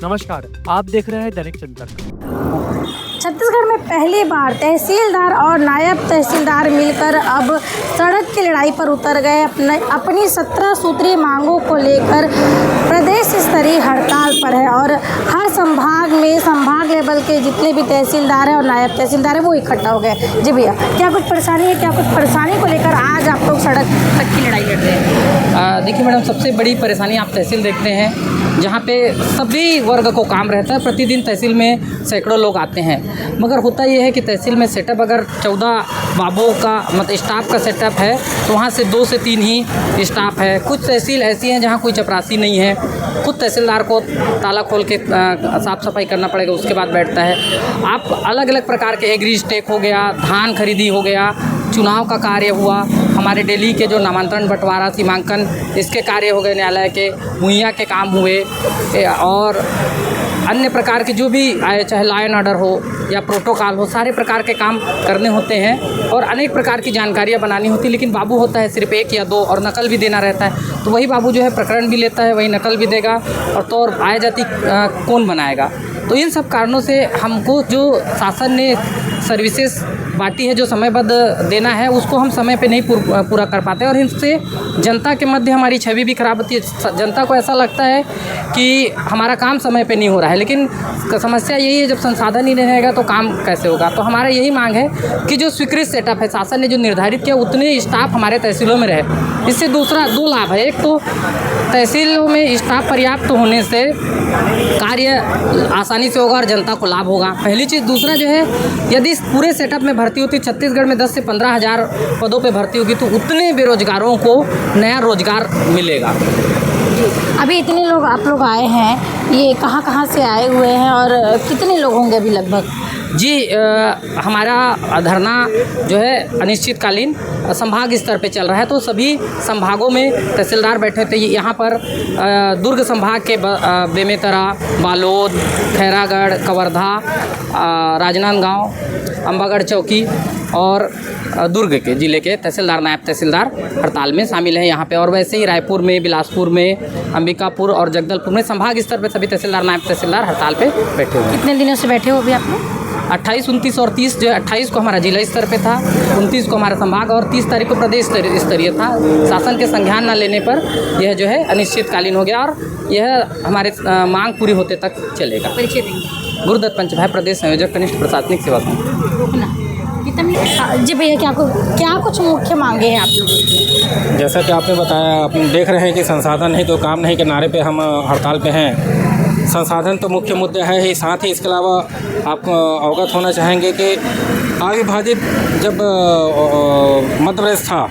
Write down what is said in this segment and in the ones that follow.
नमस्कार, आप देख रहे हैं दैनिक जनता। छत्तीसगढ़ में पहली बार तहसीलदार और नायब तहसीलदार मिलकर अब सड़क की लड़ाई पर उतर गए। अपनी 17 सूत्रीय मांगों को लेकर प्रदेश स्तरीय हड़ताल पर है और हर संभाग में संभाग लेवल के जितने भी तहसीलदार हैं और नायब तहसीलदार हैं वो इकट्ठा हो गए। जी भैया, क्या कुछ परेशानी है? क्या कुछ परेशानी को लेकर आज आप लोग सड़क तक की लड़ाई लड़ रहे हैं? देखिए मैडम, सबसे बड़ी परेशानी आप तहसील देखते हैं जहाँ पे सभी वर्ग को काम रहता है। प्रतिदिन तहसील में सैकड़ों लोग आते हैं, मगर होता ये है कि तहसील में सेटअप अगर 14 बाबुओं का मतलब स्टाफ का सेटअप है तो वहाँ से 2 से 3 ही स्टाफ है। कुछ तहसील ऐसी हैं जहाँ कोई चपरासी नहीं है, खुद तहसीलदार को ताला खोल के साफ़ सफाई करना पड़ेगा, उसके बाद बैठता है। आप अलग अलग प्रकार के एग्री स्टेक हो गया, धान खरीदी हो गया, चुनाव का कार्य हुआ, हमारे डेली के जो नामांतरण बंटवारा सीमांकन इसके कार्य हो गए, न्यायालय के मुहैया के काम हुए और अन्य प्रकार के जो भी आए, चाहे लॉ एंड ऑर्डर हो या प्रोटोकॉल हो, सारे प्रकार के काम करने होते हैं और अनेक प्रकार की जानकारियाँ बनानी होती है। लेकिन बाबू होता है सिर्फ 1 या 2 और नकल भी देना रहता है, तो वही बाबू जो है प्रकरण भी लेता है, वही नकल भी देगा और तो और आय जाति कौन बनाएगा। तो इन सब कारणों से हमको जो शासन ने सर्विसेज बांटी है, जो समयबद्ध देना है, उसको हम समय पे नहीं पूरा कर पाते और इससे जनता के मध्य हमारी छवि भी खराब होती है। जनता को ऐसा लगता है कि हमारा काम समय पे नहीं हो रहा है, लेकिन समस्या यही है जब संसाधन ही नहीं रहेगा तो काम कैसे होगा। तो हमारा यही मांग है कि जो स्वीकृत सेटअप है, शासन ने जो निर्धारित किया उतने स्टाफ हमारे तहसीलों में रहे। इससे दूसरा 2 लाभ है। एक तो तहसीलों में स्टाफ पर्याप्त होने से कार्य आसानी से होगा और जनता को लाभ होगा, पहली चीज़। दूसरा जो है, यदि इस पूरे सेटअप में भर्ती होती, छत्तीसगढ़ में 10 से 15 हज़ार पदों पे भर्ती होगी तो उतने बेरोजगारों को नया रोजगार मिलेगा। अभी इतने लोग आप लोग आए हैं, ये कहाँ से आए हुए हैं और कितने लोग होंगे अभी लगभग? जी, हमारा धरना जो है अनिश्चितकालीन संभाग स्तर पे चल रहा है, तो सभी संभागों में तहसीलदार बैठे थे। यहाँ पर दुर्ग संभाग के बेमेतरा, बालोद, खैरागढ़, कवर्धा, राजनांदगांव, अंबागढ़ चौकी और दुर्ग के ज़िले के तहसीलदार, नायब तहसीलदार हड़ताल में शामिल हैं यहाँ पे। और वैसे ही रायपुर में, बिलासपुर में, अंबिकापुर और जगदलपुर में संभाग स्तर पे सभी तहसीलदार, नायब तहसीलदार हड़ताल पे बैठे हुए हैं। कितने दिनों से बैठे हो अभी आप लोग? 28, 29 और 30, जो 28 को हमारा जिला स्तर पे था, 29 को हमारा संभाग और 30 तारीख को प्रदेश स्तरीय था। शासन के संज्ञान न लेने पर यह जो है अनिश्चितकालीन हो गया और यह हमारे मांग पूरी होते तक चलेगा। परिचय देंगे। गुरुदत्त पंचभाई, प्रदेश संयोजक, कनिष्ठ प्रशासनिक सेवा संघ। जी भैया, क्या कुछ मुख्य मांगे हैं आप लोग? जैसा कि आपने बताया, आप देख रहे हैं कि संसाधन नहीं तो काम नहीं के नारे पे हम हड़ताल पे हैं। संसाधन तो मुख्य मुद्दा है ही, साथ ही इसके अलावा आपको अवगत होना चाहेंगे कि अविभाजित जब मध्य प्रदेश था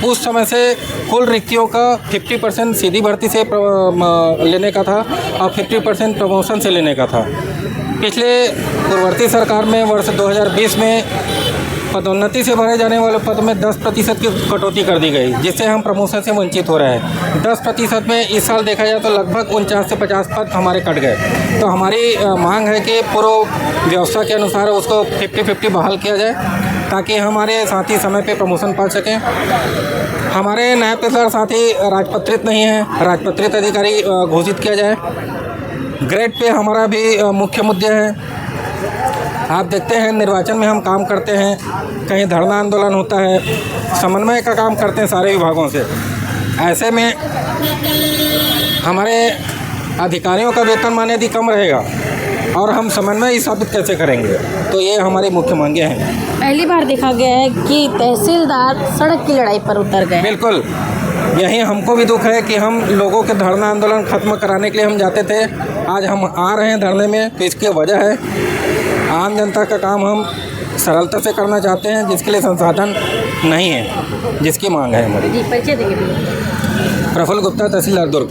उस समय से कुल रिक्तियों का 50% सीधी भर्ती से लेने का था और 50% प्रमोशन से लेने का था। पिछले पूर्ववर्ती सरकार में वर्ष 2020 में पदोन्नति से भरे जाने वाले पद में 10% की कटौती कर दी गई, जिससे हम प्रमोशन से वंचित हो रहे हैं। 10% में इस साल देखा जाए तो लगभग 49 से 50 पद हमारे कट गए। तो हमारी मांग है कि पूर्व व्यवस्था के अनुसार उसको 50-50 बहाल किया जाए ताकि हमारे साथी समय पे प्रमोशन पा सकें। हमारे नायब तहसीलदार साथी राजपत्रित नहीं है, राजपत्रित अधिकारी घोषित किया जाए। ग्रेड पे हमारा भी मुख्य मुद्दे हैं। आप देखते हैं निर्वाचन में हम काम करते हैं, कहीं धरना आंदोलन होता है, समन्वय का काम करते हैं सारे विभागों से। ऐसे में हमारे अधिकारियों का वेतनमान यदि कम रहेगा और हम समन्वय स्थापित कैसे करेंगे? तो ये हमारी मुख्य मांगे हैं। पहली बार देखा गया है कि तहसीलदार सड़क की लड़ाई पर उतर गए। बिल्कुल, यही हमको भी दुख है कि हम लोगों के धरना आंदोलन खत्म कराने के लिए हम जाते थे, आज हम आ रहे हैं धरने में, तो इसकी वजह है आम जनता का काम हम सरलता से करना चाहते हैं, जिसके लिए संसाधन नहीं है, जिसकी मांग है हमारी। जी, परिचय देंगे प्रफुल्ल गुप्ता, तहसीलदार दुर्ग।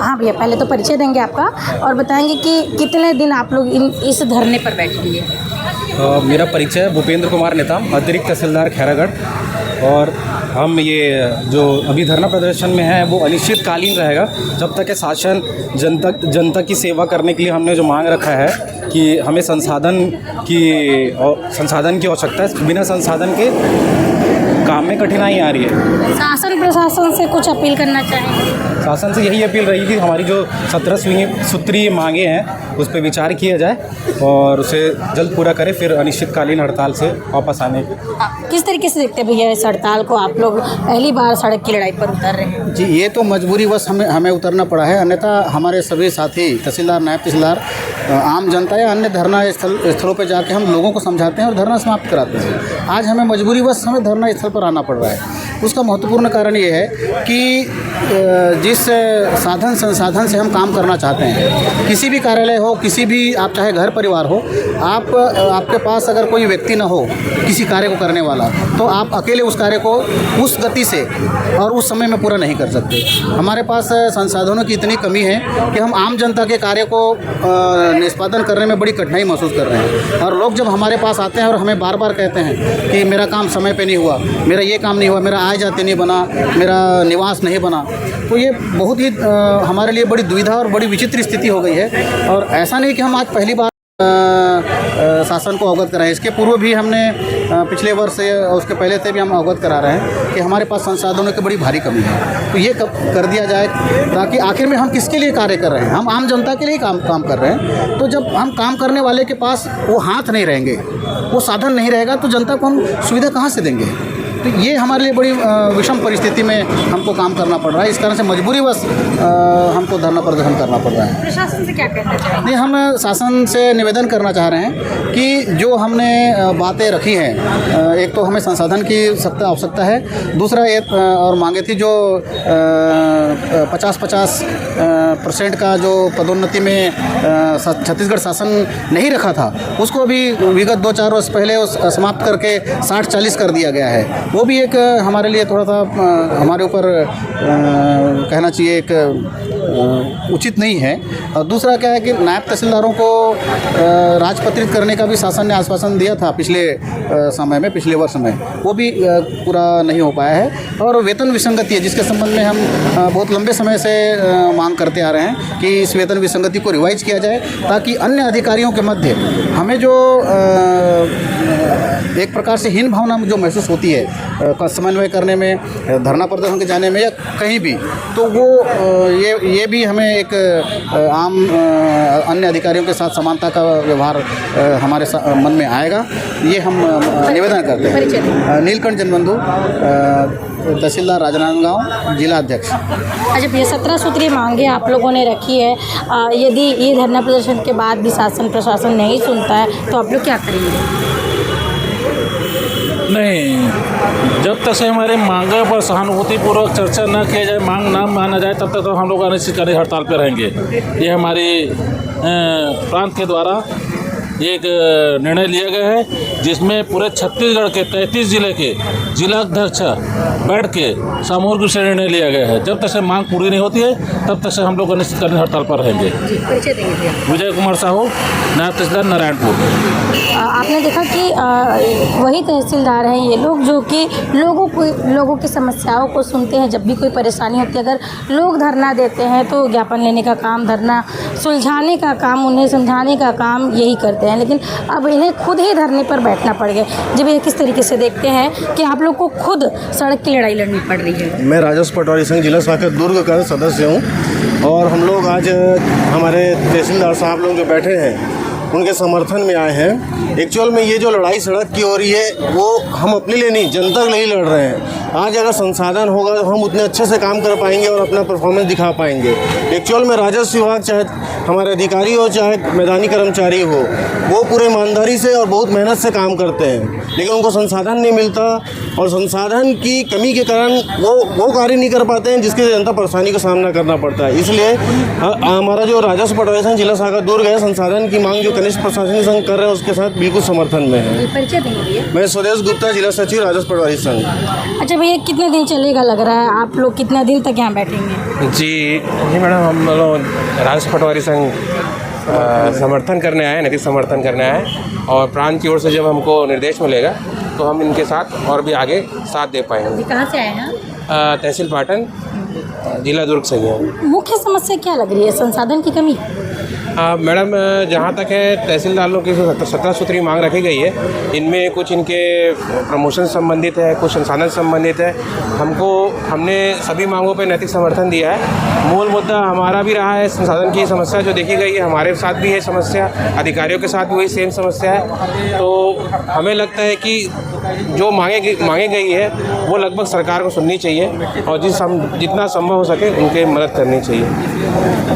हाँ भैया, पहले तो परिचय देंगे आपका और बताएंगे कि कितने दिन आप लोग इस धरने पर बैठेंगे। मेरा परिचय भूपेंद्र कुमार नेताम, अतिरिक्त तहसीलदार खैरागढ़। और हम ये जो अभी धरना प्रदर्शन में है वो अनिश्चितकालीन रहेगा जब तक कि शासन जनता की सेवा करने के लिए हमने जो मांग रखा है कि हमें संसाधन की आवश्यकता है। बिना संसाधन के काम में कठिनाई आ रही है। शासन प्रशासन से कुछ अपील करना चाहेंगे? शासन से यही अपील रही कि हमारी जो 17 सूत्रीय मांगे हैं उस पर विचार किया जाए और उसे जल्द पूरा करें, फिर अनिश्चितकालीन हड़ताल से वापस आने की। किस तरीके से देखते हैं भैया इस हड़ताल को? आप लोग पहली बार सड़क की लड़ाई पर उतर रहे हैं। जी, ये तो मजबूरीवश हमें उतरना पड़ा है, अन्यथा हमारे सभी साथी तहसीलदार, नायब तहसीलदार, आम जनता या अन्य धरना स्थलों पर जाके हम लोगों को समझाते हैं और धरना समाप्त कराते हैं। आज हमें मजबूरीवश धरना स्थल पर आना पड़ रहा है। उसका महत्वपूर्ण कारण ये है कि जिस साधन संसाधन से हम काम करना चाहते हैं, किसी भी कार्यालय हो, किसी भी आप चाहे घर परिवार हो, आपके पास अगर कोई व्यक्ति ना हो किसी कार्य को करने वाला, तो आप अकेले उस कार्य को उस गति से और उस समय में पूरा नहीं कर सकते। हमारे पास संसाधनों की इतनी कमी है कि हम आम जनता के कार्य को निष्पादन करने में बड़ी कठिनाई महसूस कर रहे हैं। और लोग जब हमारे पास आते हैं और हमें बार बार कहते हैं कि मेरा काम समय पे नहीं हुआ, मेरा ये काम नहीं हुआ, मेरा आय जाति नहीं बना, मेरा निवास नहीं बना, तो ये बहुत ही हमारे लिए बड़ी दुविधा और बड़ी विचित्र स्थिति हो गई है। और ऐसा नहीं कि हम आज पहली बार शासन को अवगत कराएं, इसके पूर्व भी हमने पिछले वर्ष से उसके पहले से भी हम अवगत करा रहे हैं कि हमारे पास संसाधनों की बड़ी भारी कमी है। तो ये कब कर दिया जाए, ताकि आखिर में हम किसके लिए कार्य कर रहे हैं? हम आम जनता के लिए काम कर रहे हैं। तो जब हम काम करने वाले के पास वो हाथ नहीं रहेंगे, वो साधन नहीं रहेगा, तो जनता को हम सुविधा कहाँ से देंगे? तो ये हमारे लिए बड़ी विषम परिस्थिति में हमको काम करना पड़ रहा है। इस कारण से मजबूरीवश हमको धरना प्रदर्शन करना पड़ रहा है। प्रशासन से क्या कहना चाहेंगे? नहीं, हम शासन से निवेदन करना चाह रहे हैं कि जो हमने बातें रखी हैं, एक तो हमें संसाधन की सख्त आवश्यकता है, दूसरा एक और मांगे थी जो 50% का जो पदोन्नति में छत्तीसगढ़ शासन नहीं रखा था, उसको भी विगत 2-4 वर्ष पहले समाप्त करके 60-40 कर दिया गया है। वो भी एक हमारे लिए थोड़ा सा हमारे ऊपर कहना चाहिए एक उचित नहीं है। और दूसरा क्या है कि नायब तहसीलदारों को राजपत्रित करने का भी शासन ने आश्वासन दिया था पिछले समय में, पिछले वर्ष में, वो भी पूरा नहीं हो पाया है। और वेतन विसंगति है, जिसके संबंध में हम बहुत लंबे समय से मांग करते आ रहे हैं कि इस वेतन विसंगति को रिवाइज किया जाए, ताकि अन्य अधिकारियों के मध्य हमें जो एक प्रकार से हीन भावना जो महसूस होती है समन्वय करने में, धरना प्रदर्शन के जाने में या कहीं भी, तो वो ये भी हमें एक आम अन्य अधिकारियों के साथ समानता का व्यवहार हमारे मन में आएगा। ये हम निवेदन करते हैं। नीलकंठ जनबंधु, तहसीलदार राजनांदगांव, जिला अध्यक्ष। अच्छा भैया, 17 सूत्रीय मांगे आप लोगों ने रखी है, यदि ये धरना प्रदर्शन के बाद भी शासन प्रशासन नहीं सुनता है तो आप लोग क्या करेंगे? नहीं, जब तक से हमारे मांगों पर सहानुभूतिपूर्वक चर्चा न किया जाए, मांग ना माना जाए, तब तक तो हम लोग अनिश्चितकालीन हड़ताल पर रहेंगे। ये हमारी प्रांत के द्वारा एक निर्णय लिया गया है, जिसमें पूरे छत्तीसगढ़ के 33 जिले के जिलाध्यक्ष बैठ के सामूहिक रूप से निर्णय लिया गया है। जब तक से मांग पूरी नहीं होती है, तब तक से हम लोग अनिश्चितकालीन हड़ताल पर रहेंगे। विजय कुमार साहू, नायब तहसीलदार, नारायणपुर। आपने देखा कि वही तहसीलदार हैं ये लोग, जो कि लोगों की समस्याओं को सुनते हैं। जब भी कोई परेशानी होती है, अगर लोग धरना देते हैं तो ज्ञापन लेने का काम, धरना सुलझाने का काम, उन्हें समझाने का काम यही करते हैं। लेकिन अब इन्हें खुद ही धरने पर बैठना पड़ गया। जब ये किस तरीके से देखते हैं कि आप लोग को खुद सड़क की लड़ाई लड़नी पड़ रही है? मैं राजस्व पटवारी संघ जिला शाखा दुर्ग का सदस्य हूँ, और हम लोग आज हमारे तहसीलदार साहब लोग जो बैठे हैं उनके समर्थन में आए हैं। एक्चुअल में ये जो लड़ाई सड़क की हो रही है, वो हम अपने लिए नहीं, जनता के लिए लड़ रहे हैं। आज अगर संसाधन होगा तो हम उतने अच्छे से काम कर पाएंगे और अपना परफॉर्मेंस दिखा पाएंगे। एक्चुअल में राजस्व विभाग, चाहे हमारे अधिकारी हो चाहे मैदानी कर्मचारी हो, वो पूरे ईमानदारी से और बहुत मेहनत से काम करते हैं, लेकिन उनको संसाधन नहीं मिलता, और संसाधन की कमी के कारण वो कार्य नहीं कर पाते हैं जिसके जनता परेशानी का सामना करना पड़ता है। इसलिए हमारा जो राजस्व पटवारी संघ जिला शाखा दुर्ग है, संसाधन की मांग जो कनिष्ठ प्रशासनिक संघ कर रहे हैं उसके साथ बिल्कुल समर्थन में है। परिचय देंगे? मैं स्वदेश गुप्ता, जिला सचिव, राजस्व पटवारी संघ। अच्छा भैया, कितने दिन चलेगा लग रहा है? आप लोग कितने दिन तक यहाँ बैठेंगे? जी मैडम, हम लोग राजस्व पटवारी संघ समर्थन करने आए, नैतिक समर्थन करने आए, और प्रांत की ओर से जब हमको निर्देश मिलेगा तो हम इनके साथ और भी आगे साथ दे पाएंगे। कहाँ से आए हैं? तहसील पाटन, जिला दुर्ग से ही है। मुख्य समस्या क्या लग रही है? संसाधन की कमी? मैडम, जहाँ तक है तहसीलदारों की 17 सूत्री मांग रखी गई है, इनमें कुछ इनके प्रमोशन संबंधित है, कुछ संसाधन संबंधित है। हमने सभी मांगों पर नैतिक समर्थन दिया है। मूल मुद्दा हमारा भी रहा है संसाधन की समस्या जो देखी गई है, हमारे साथ भी है समस्या, अधिकारियों के साथ भी वही सेम समस्या है। तो हमें लगता है कि जो मांगे गई है वो लगभग सरकार को सुननी चाहिए और जितना संभव हो सके उनके मदद करनी चाहिए।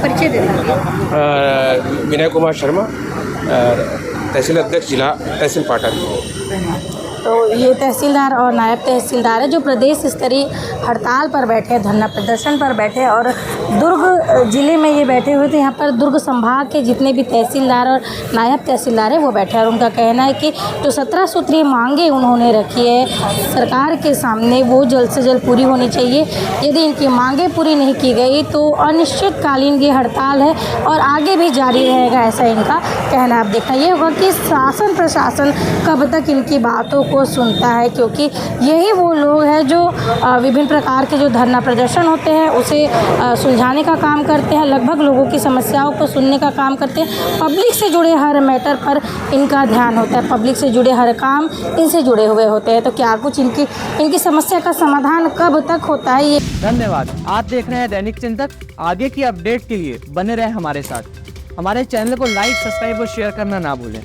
परिचय देना। विनय कुमार शर्मा, तहसील अध्यक्ष जिला तहसील पाटन। तो ये तहसीलदार और नायब तहसीलदार है जो प्रदेश स्तरीय हड़ताल पर बैठे, धरना प्रदर्शन पर बैठे और दुर्ग जिले में ये बैठे हुए थे। यहाँ पर दुर्ग संभाग के जितने भी तहसीलदार और नायब तहसीलदार है वो बैठे और उनका कहना है कि जो 17 सूत्रीय मांगे उन्होंने रखी है सरकार के सामने वो जल्द से जल्द पूरी होनी चाहिए। यदि इनकी मांगे पूरी नहीं की गई तो अनिश्चितकालीन ये हड़ताल है और आगे भी जारी रहेगा, ऐसा इनका कहना। अब देखना ये होगा कि शासन प्रशासन कब तक इनकी बातों को सुनता है, क्योंकि यही वो लोग हैं जो विभिन्न प्रकार के जो धरना प्रदर्शन होते हैं उसे सुलझाने का काम करते हैं, लगभग लोगों की समस्याओं को सुनने का काम करते हैं। पब्लिक से जुड़े हर मैटर पर इनका ध्यान होता है, पब्लिक से जुड़े हर काम इनसे जुड़े हुए होते हैं। तो क्या कुछ इनकी समस्या का समाधान कब तक होता है ये। धन्यवाद। आप देख रहे हैं दैनिक चिंतक। आगे की अपडेट के लिए बने रहें हमारे साथ। हमारे चैनल को लाइक, सब्सक्राइब और शेयर करना ना भूलें।